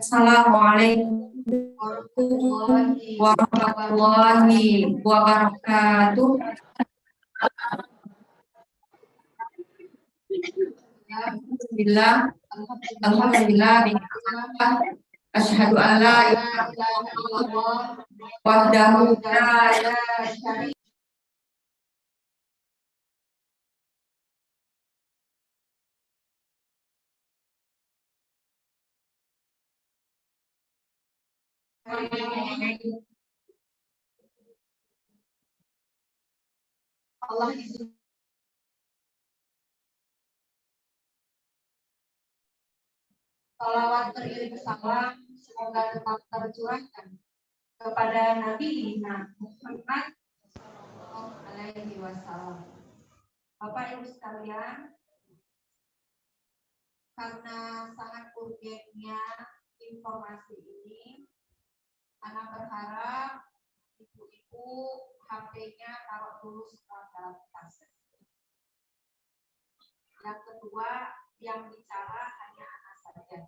Assalamualaikum warahmatullahi wabarakatuh. Alhamdulillah, asyhadu an la ilaha illallah wahdahu la syarika Allah izin. Salawat beriring salam semoga tetap tercurahkan kepada Nabi Muhammad SAW. Bapak Ibu sekalian, karena sangat urgennya informasi ini, Ana berharap ibu-ibu HP-nya taruh dulu semua dalam tas. Yang kedua, yang bicara hanya Ana saja.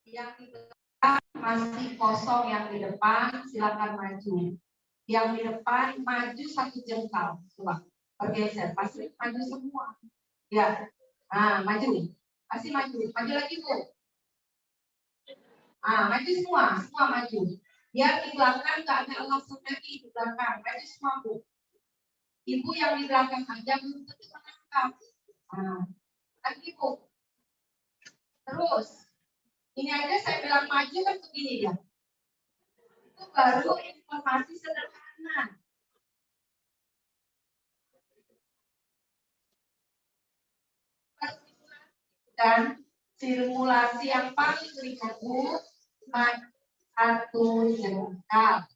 Yang di belakang masih kosong, yang di depan silakan maju. Yang di depan maju satu jengkal, coba bergeser, pasti maju semua. Ya, nah maju, pasti maju lagi Bu. Maju semua maju. Yang di belakang nggak ada langsung lagi di belakang, maju semua Bu. Ibu yang di belakang aja belum tentu menangkap. Lagi Bu. Terus, ini aja saya bilang maju kan begini ya. Itu baru informasi sederhana. Dan sirkulasi yang paling ringan Bu, satu jengkal.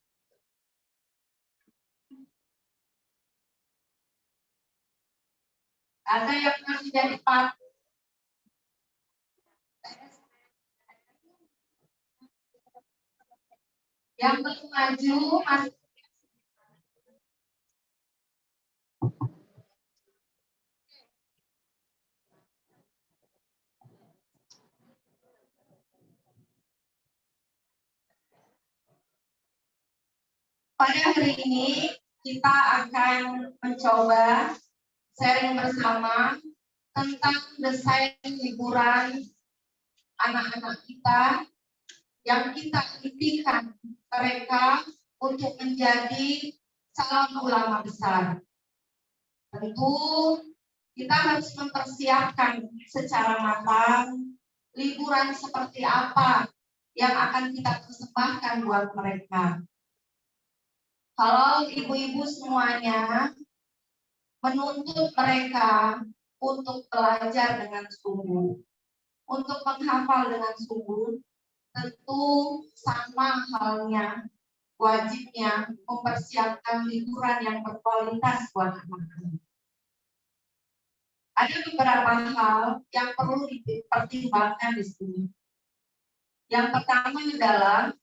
Ada yang masih jadi part. Yang belum maju masih. Pada hari ini kita akan mencoba sharing bersama tentang desain liburan anak-anak kita yang kita impikan mereka untuk menjadi calon ulama besar. Tentu kita harus mempersiapkan secara matang liburan seperti apa yang akan kita persembahkan buat mereka. Kalau ibu-ibu semuanya menuntut mereka untuk belajar dengan sungguh, untuk menghafal dengan sungguh, tentu sama halnya wajibnya mempersiapkan liburan yang berkualitas buat anak-anak. Ada beberapa hal yang perlu dipertimbangkan di sini. Yang pertama adalah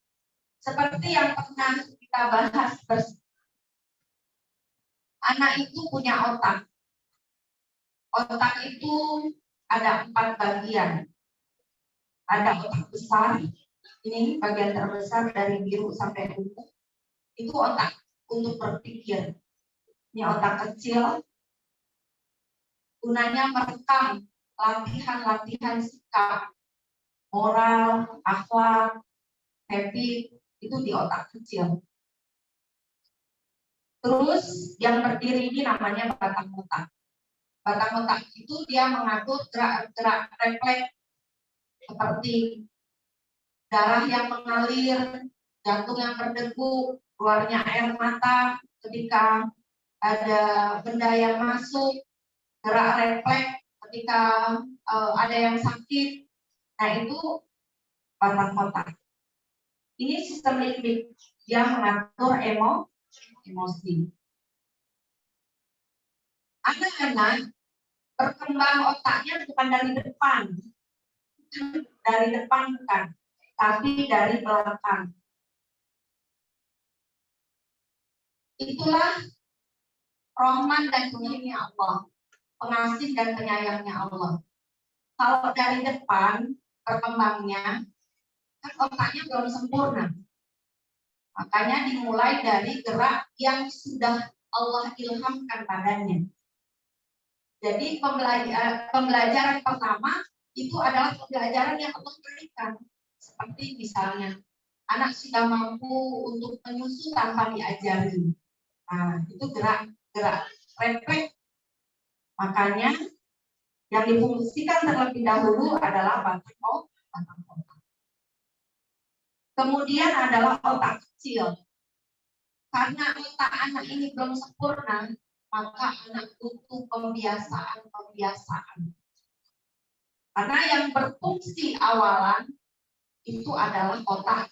seperti yang pernah kita bahas bersama. Anak itu punya otak. Otak itu ada 4 bagian. Ada otak besar, ini bagian terbesar dari biru sampai ungu. Itu otak untuk berpikir. Ini otak kecil, gunanya merekam latihan-latihan sikap, moral, akhlak, habit, itu di otak kecil. Terus yang berdiri ini namanya batang otak. Batang otak itu dia mengatur gerak-gerak refleks seperti darah yang mengalir, jantung yang berdegup, keluarnya air mata ketika ada benda yang masuk, gerak refleks ketika ada yang sakit. Nah itu batang otak. Ini sistem limbik, dia mengatur emosi. Anak-anak berkembang otaknya bukan dari depan, bukan, tapi dari belakang. Itulah Rahman dan Rahimnya Allah, pengasih dan penyayangnya Allah. Kalau dari depan berkembangnya, kan otaknya belum sempurna. Makanya dimulai dari gerak yang sudah Allah ilhamkan padanya. Jadi pembelajaran pertama itu adalah pembelajaran yang Allah berikan. Seperti misalnya anak sudah mampu untuk menyusu tanpa diajari. Nah, itu gerak refleks. Makanya yang difungsikan terlebih dahulu adalah batang otak. Kemudian adalah otak kecil. Karena otak anak ini belum sempurna, maka anak butuh pembiasaan. Karena yang berfungsi awalan itu adalah otak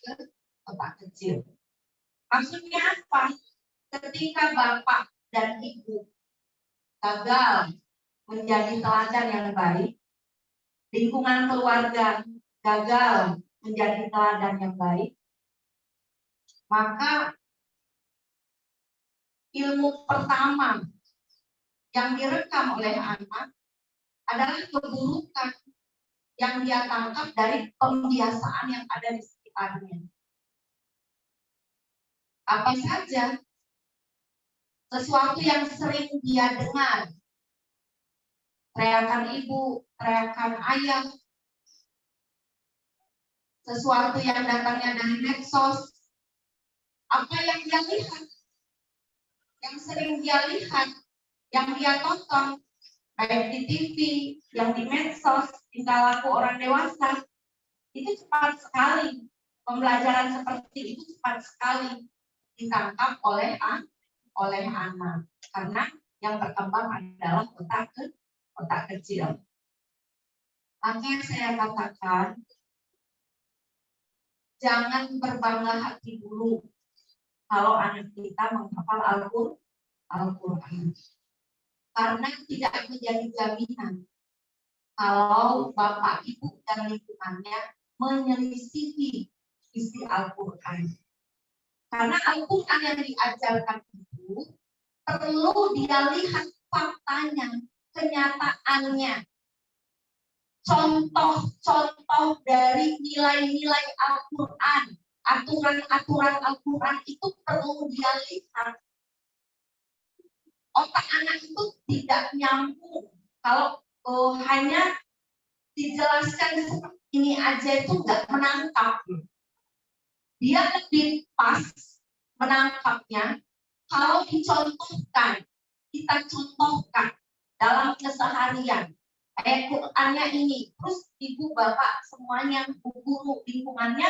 kecil. Maksudnya apa? Ketika bapak dan ibu gagal menjadi teladan yang baik, lingkungan keluarga gagal menjadi teladan yang baik, maka ilmu pertama yang direkam oleh anak adalah keburukan yang dia tangkap dari pembiasaan yang ada di sekitarnya. Apa saja? Sesuatu yang sering dia dengar. Teriakan ibu, teriakan ayah. Sesuatu yang datangnya dari medsos. Apa yang dia lihat? Yang sering dia lihat, yang dia tonton, baik di TV, yang di medsos, tingkah laku orang dewasa, itu cepat sekali. Pembelajaran seperti itu cepat sekali ditangkap oleh anak, karena yang berkembang adalah otak kecil. Makanya saya katakan, jangan berbangga hati dulu kalau anak kita menghafal Al-Quran. Karena tidak menjadi jaminan kalau Bapak, Ibu, dan lingkungannya menyelisihi isi Al-Quran. Karena Al-Quran yang diajarkan itu perlu dia lihat faktanya, kenyataannya. Contoh-contoh dari nilai-nilai Al-Quran, aturan-aturan Al-Quran itu perlu dia lihat. Otak anak itu tidak nyambung kalau hanya dijelaskan seperti ini aja itu nggak menangkap. Dia lebih pas menangkapnya kalau dicontohkan, kita contohkan dalam keseharian. Ayat Qur'annya ini, terus ibu bapak semuanya, guru lingkungannya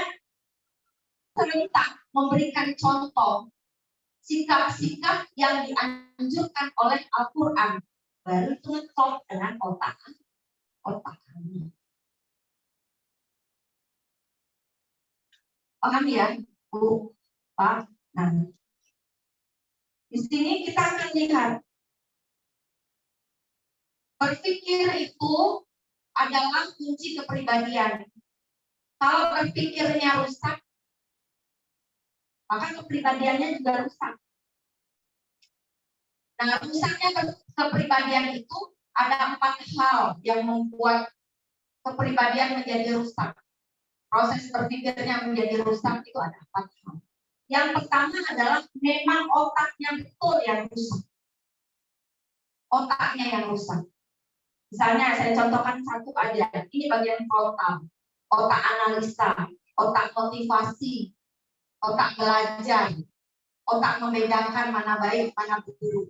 serentak memberikan contoh sikap-sikap yang dianjurkan oleh Al-Quran, baru itu ngeklop dengan otak kami. Paham ya, Bu, Pak? Nah, di sini kita akan lihat berpikir itu adalah kunci kepribadian. Kalau berpikirnya rusak, maka kepribadiannya juga rusak. Nah, rusaknya kepribadian itu ada 4 hal yang membuat kepribadian menjadi rusak. Proses berpikirnya menjadi rusak itu ada 4 hal. Yang pertama adalah memang otaknya betul yang rusak. Otaknya yang rusak. Misalnya saya contohkan satu aja. Ini bagian frontal. Otak analisa, otak motivasi, otak belajar, otak membedakan mana baik, mana buruk.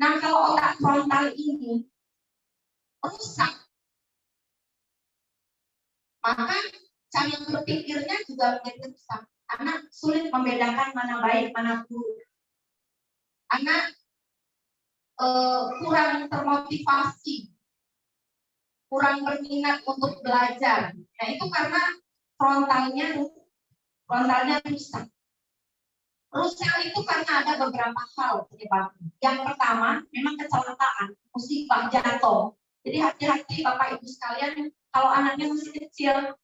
Nah, kalau otak frontal ini rusak, maka cara berpikirnya juga menjadi rusak. Anak sulit membedakan mana baik, mana buruk. Anak kurang termotivasi, kurang berminat untuk belajar. Nah, itu karena frontalnya rusak. Rusak itu karena ada beberapa hal penyebabnya. Yang pertama, memang kecelakaan, musibah, jatuh. Jadi hati-hati Bapak Ibu sekalian, kalau anaknya masih kecil,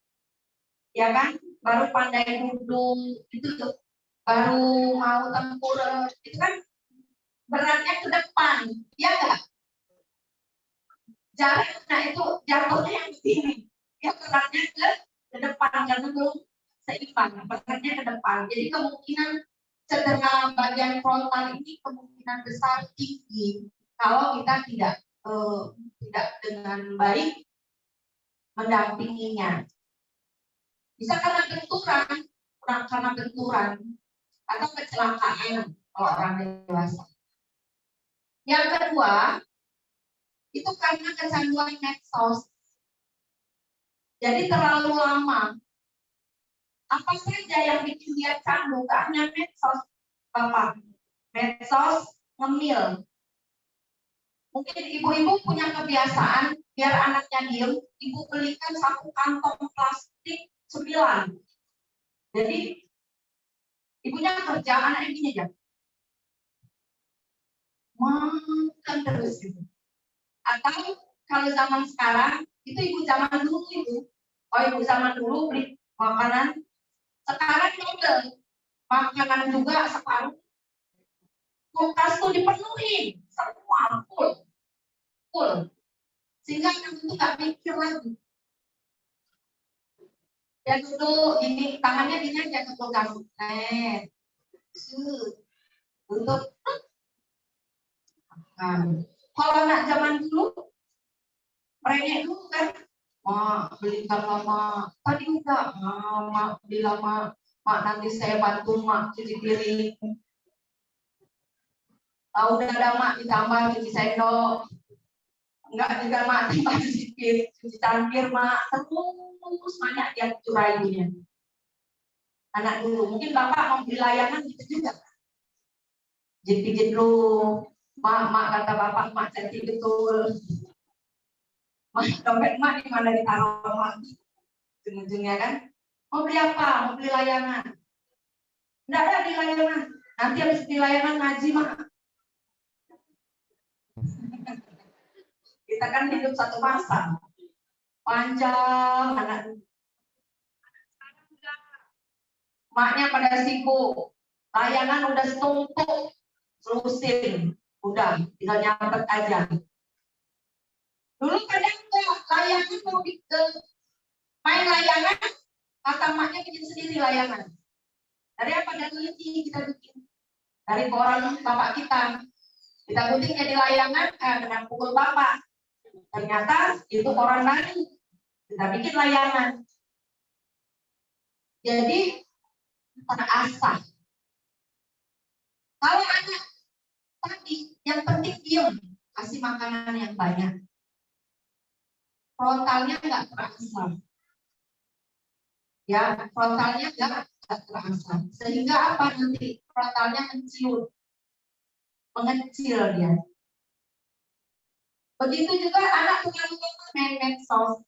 ya kan, baru pandai duduk, itu tuh, baru mau tempur, itu kan beratnya ke depan, ya enggak? Jarak, nah itu jatuhnya yang begini, ya beratnya ke depan, karena belum seimbang, beratnya ke depan. Jadi kemungkinan cedera bagian frontal ini kemungkinan besar tinggi kalau kita tidak dengan baik mendampinginya. Bisa karena benturan atau kecelakaan kalau orang dewasa. Yang kedua, itu karena kecanduan medsos. Jadi terlalu lama. Apa saja yang bikin dia candu? Gak hanya medsos, Bapak. Medsos, ngemil. Mungkin ibu-ibu punya kebiasaan, biar anaknya diem, ibu belikan satu kantong plastik 9. Jadi, ibunya kerja, anaknya gini aja. Makan terus gitu. Atau kalau zaman sekarang, itu ibu zaman dulu itu. Oh, ibu zaman dulu beli makanan, sekarang model. Makanan juga separuh. Kulkas tuh dipenuhi, semua full. Sehingga anak itu nggak mikir lagi. Ya duduk, ini tangannya gini aja ke kulkas. Untuk kalau anak zaman dulu, mereka dulu kan, beli lama, tadi enggak, mak beli lama, mak nanti saya bantu mak cuci piring. Udah ada mak ditambah cuci sendok. Enggak juga mak tambah cuci cangkir mak, terus banyak yang curainya. Anak dulu, mungkin bapak mau beli layangan gitu juga. Pijit dulu, mak kata bapak, mak cantik betul. Mak dompet mak di mana ditaruh mak? Ujung-ujungnya kan, mau beli apa? Mau beli layangan? Enggak ada di layangan. Nanti habis di layangan ngaji mak. Kita kan hidup satu masa. Panjang anak. Maknya pada sibuk. Layangan udah setumpuk. Terusin. Udah, tinggal nyamper aja. Dulu kadang layangan mau main layangan, kata maknya bikin sendiri layangan. Dari apa? Dari ini kita bikin. Dari koran bapak kita. Kita gunting jadi layangan, dengan pukul bapak. Ternyata itu koran baru. Kita bikin layangan. Jadi terasah. Kalau anak tadi yang penting diem, kasih makanan yang banyak. Frontalnya nggak terasa. Ya, frontalnya nggak terasa. Sehingga apa nanti? Frontalnya mengecil dia. Begitu juga anak terlalu main medsos.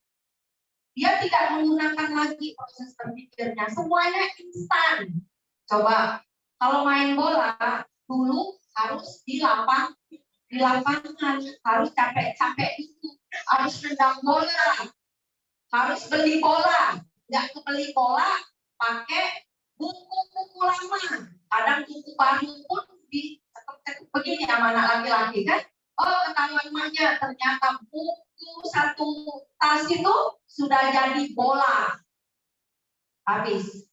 Dia tidak menggunakan lagi proses berpikirnya. Semuanya instan. Coba, kalau main bola, dulu harus di lapangan, harus capek-capek itu, harus nendang bola, harus beli bola. Nggak kebeli bola, pakai buku-buku lama. Kadang buku baru pun dicetek-cetek begini sama anak laki-laki kan. Oh, ketahuan emaknya ternyata buku satu tas itu sudah jadi bola. Habis.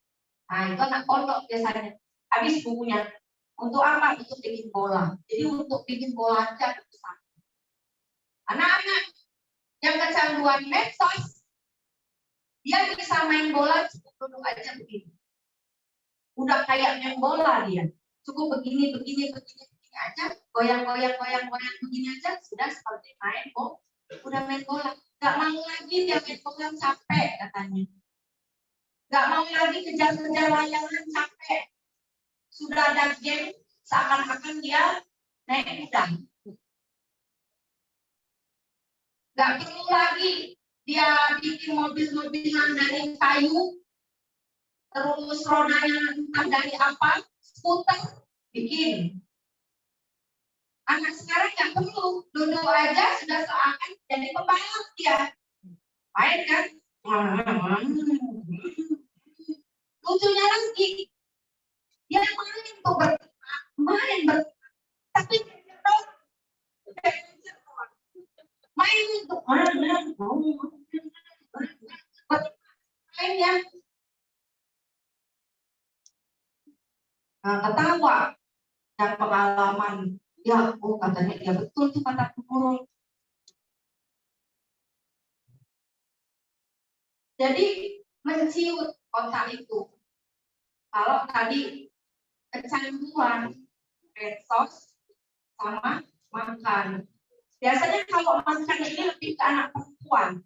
Nah, itu anak pondok biasanya. Habis bukunya. Untuk apa? Untuk bikin bola. Jadi untuk bikin bola aja besar. Anak-anak yang kecanduan medsos, dia bisa main bola cukup duduk aja begini. Udah kayak main bola dia. Cukup begini aja, goyang begini aja, sudah seperti main bola. Udah main bola. Gak mau lagi dia main bola, capek katanya. Gak mau lagi kejar-kejar layangan, capek. Sudah ada game, seakan-akan dia naik kuda. Gak perlu lagi dia bikin mobil-mobilan dari kayu, terus rodanya entah dari apa, skuter, bikin. Anak sekarang nggak perlu, duduk aja sudah seakan jadi pembalap dia. Main kan? Lucunya lagi, dia main tapi main itu mainnya ketawa dan pengalaman. Ya, oh katanya dia betul tuh kata guru. Jadi menciut otak itu. Kalau tadi kecanduan medsos sama makan. Biasanya kalau makan ini lebih ke anak perempuan.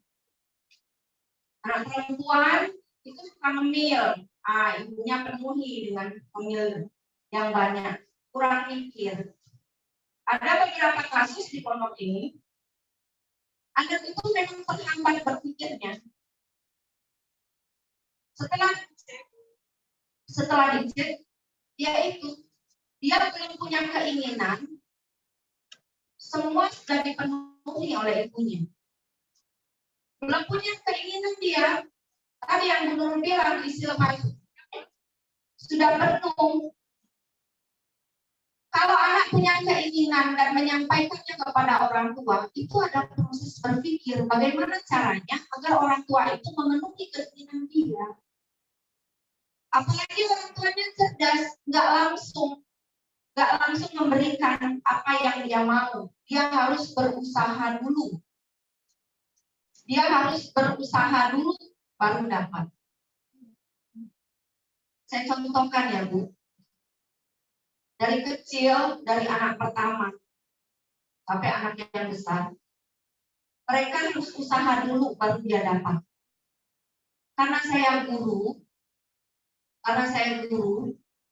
Anak perempuan itu suka ngemil. Ibunya penuhi dengan ngemil yang banyak. Kurang mikir. Ada beberapa kasus di pondok ini, anak itu memang terhambat berpikirnya. Setelah dicek, dia belum punya keinginan, semua sudah dipenuhi oleh ibunya. Belum punya keinginan dia, tadi yang Guru bilang istilah sudah penuh. Kalau anak punya keinginan dan menyampaikannya kepada orang tua, itu ada proses berpikir bagaimana caranya agar orang tua itu memenuhi keinginan dia. Apalagi orang tuanya cerdas, nggak langsung memberikan apa yang dia mau. Dia harus berusaha dulu. Baru dapat. Saya contohkan ya Bu. Dari kecil, dari anak pertama sampai anak yang besar, mereka harus usaha dulu baru dia dapat. Karena saya guru,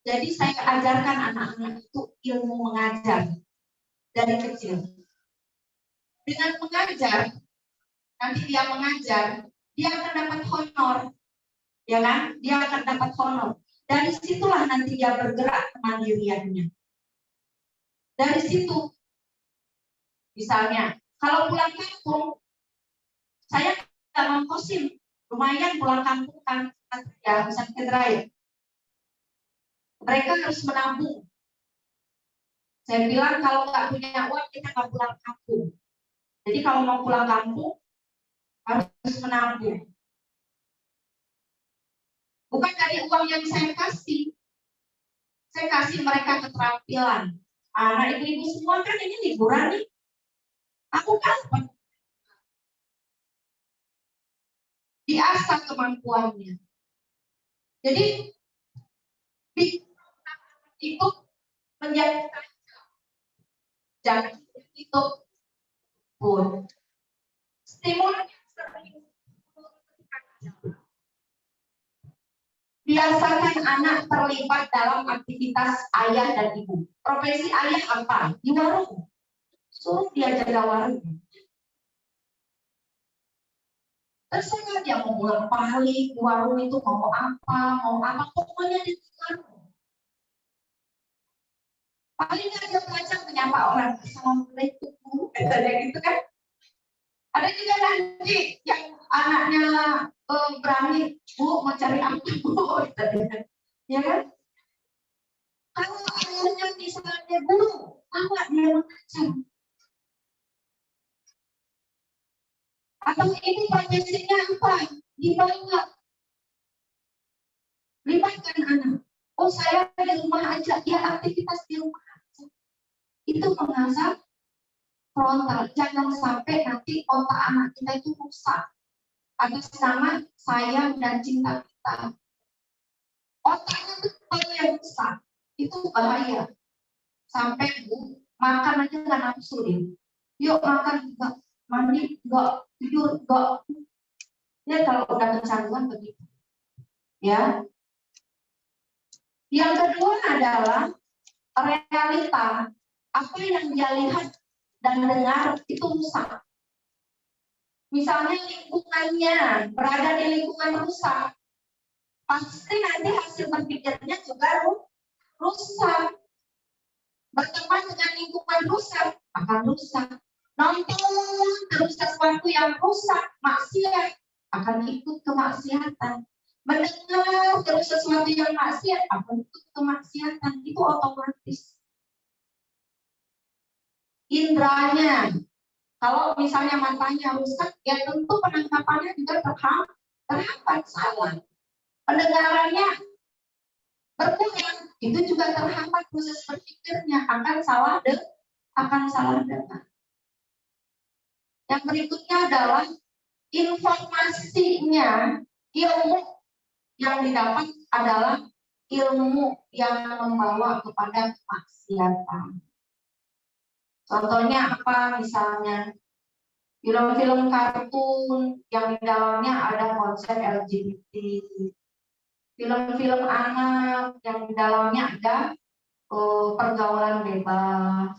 jadi saya ajarkan anak-anak itu ilmu mengajar dari kecil. Dengan mengajar, nanti dia mengajar, dia akan dapat honor, ya kan? Dia akan dapat honor. Dari situlah nanti dia bergerak kemandiriannya. Dari situ, misalnya, kalau pulang kampung, saya nggak ngongkosin, lumayan pulang kampung kan, ya bisa Raya. Mereka harus menabung. Saya bilang kalau nggak punya uang kita nggak pulang kampung. Jadi kalau mau pulang kampung harus menabung. Bukan dari uang yang saya kasih mereka keterampilan. Anak ibu-ibu semua kan ini liburan nih. Aku kan diasah kemampuannya. Jadi itu menjadi jangan itu pun stimulan biasakan anak terlibat dalam aktivitas ayah dan ibu. Profesi ayah apa? Di warung. Suruh dia jaga warung. Terserah dia mau pulang balik di warung itu mau apa, pokoknya di warung. Paling aja belajar menyapa orang, assalamualaikum, ada gitu kan. Ada juga nanti yang anaknya berani, Bu mau cari apa Bu, ya kan? Kalau ayahnya misalnya guru, apa dia mengajar? Atau ini profesinya apa? Dibawa. Libatkan anak. Oh saya di rumah aja, ya aktivitas di rumah aja. Itu mengasah frontal. Jangan sampai nanti otak anak kita itu rusak atas nama sayang dan cinta kita. Otaknya itu yang rusak, itu bahaya. Sampai Bu, makan aja nggak nafsu deh. Yuk makan juga, mandi enggak, tidur enggak. Ya kalau udah kecanduan begitu. Ya. Yang kedua adalah realita. Apa yang dia lihat dan dengar itu rusak. Misalnya lingkungannya berada di lingkungan rusak, pasti nanti hasil berpikirnya juga rusak. Berteman dengan lingkungan rusak akan rusak. Nonton terus sesuatu yang rusak, maksiat, akan ikut kemaksiatan. Mendengar terus sesuatu yang maksiat, akan ikut kemaksiatan. Itu otomatis. Indranya, kalau misalnya matanya rusak, ya tentu penangkapannya juga terhambat, salah. Pendengarannya berkurang, itu juga terhambat proses berpikirnya, akan salah dengar. Yang berikutnya adalah informasinya, ilmu yang didapat adalah ilmu yang membawa kepada kemaksiatan. Contohnya apa? Misalnya film-film kartun yang di dalamnya ada konsep LGBT, film-film anak yang di dalamnya ada pergaulan bebas,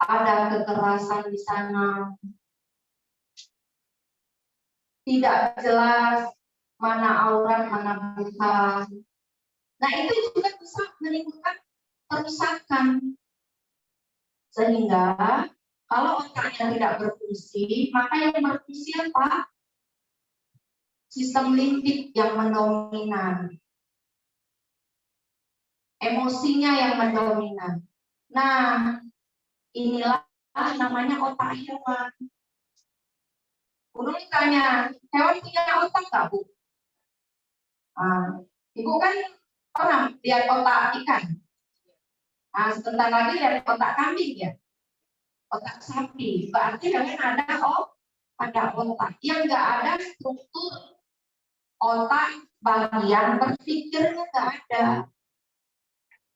ada kekerasan di sana, tidak jelas mana aurat, mana bukan. Nah, itu juga bisa menimbulkan kerusakan. Sehingga kalau otaknya tidak berfungsi, maka yang berfungsi apa? Sistem limbik yang mendominan. Emosinya yang mendominan. Nah, inilah namanya otak hewan. Guru tanya, hewan punya otak nggak, Bu? Ibu kan pernah lihat otak ikan. Nah, sebentar lagi lihat otak kambing ya. Otak sapi. Berarti hewan ada otak. Yang nggak ada struktur otak bagian berpikirnya nggak ada.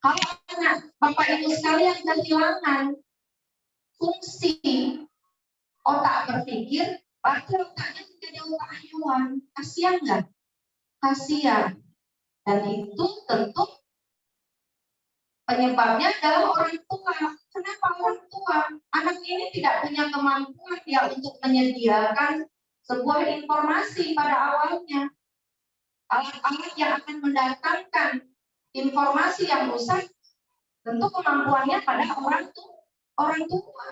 Kalau anak Bapak Ibu sekalian kehilangan fungsi otak berpikir, berarti otaknya menjadi otak hewan. Kasihan nggak? Kasihan. Dan itu tentu penyebabnya adalah orang tua. Kenapa orang tua? Anak ini tidak punya kemampuan ya untuk menyediakan sebuah informasi pada awalnya. Alat-alat yang akan mendatangkan informasi yang rusak, tentu kemampuannya pada orang tua.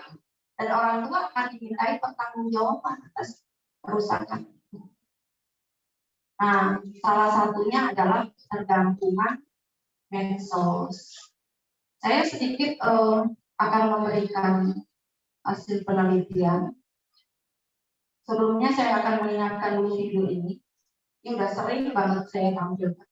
Dan orang tua akan dimintai pertanggungjawaban atas kerusakan. Nah, salah satunya adalah ketergantungan medsos. Saya sedikit akan memberikan hasil penelitian. Sebelumnya saya akan mengingatkan dulu video ini. Ini udah sering banget saya tampilkan.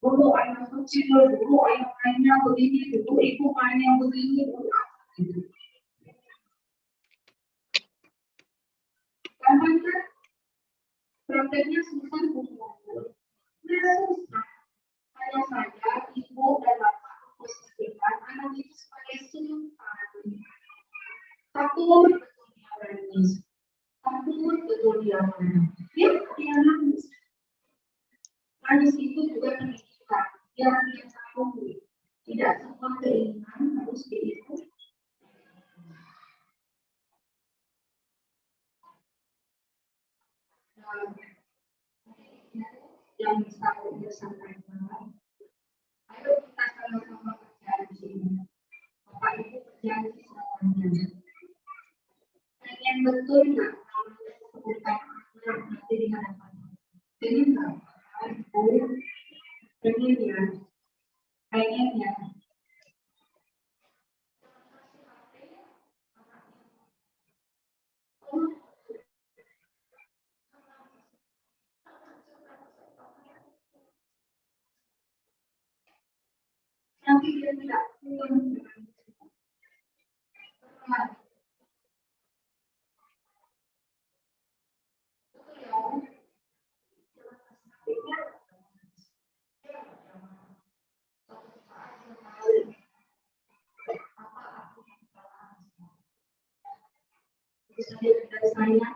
dulu anak kecil, dulu ayah mainnya begini, dulu ibu mainnya begini, dulu gitu. Karena kan prakteknya susah bukan? Susah. Hanya saja ibu dan bapak posisikan anak itu sebagai simpan. Takut betul dia nangis, takut betul dia marah. Dia nangis. Nangis itu juga pendidikan yang dia tahu. Tidak semua keinginan harus diikuti. Yang bisa saya sampaikan, ayo kita sama-sama berjanji. Bapak Ibu berjanji semuanya. Pengen betul nggak sebutkan anak nanti di hadapan? Pengen nggak? Ibu, pengen ya, pengen ya. Nanti dia tidak pulang. Dari saya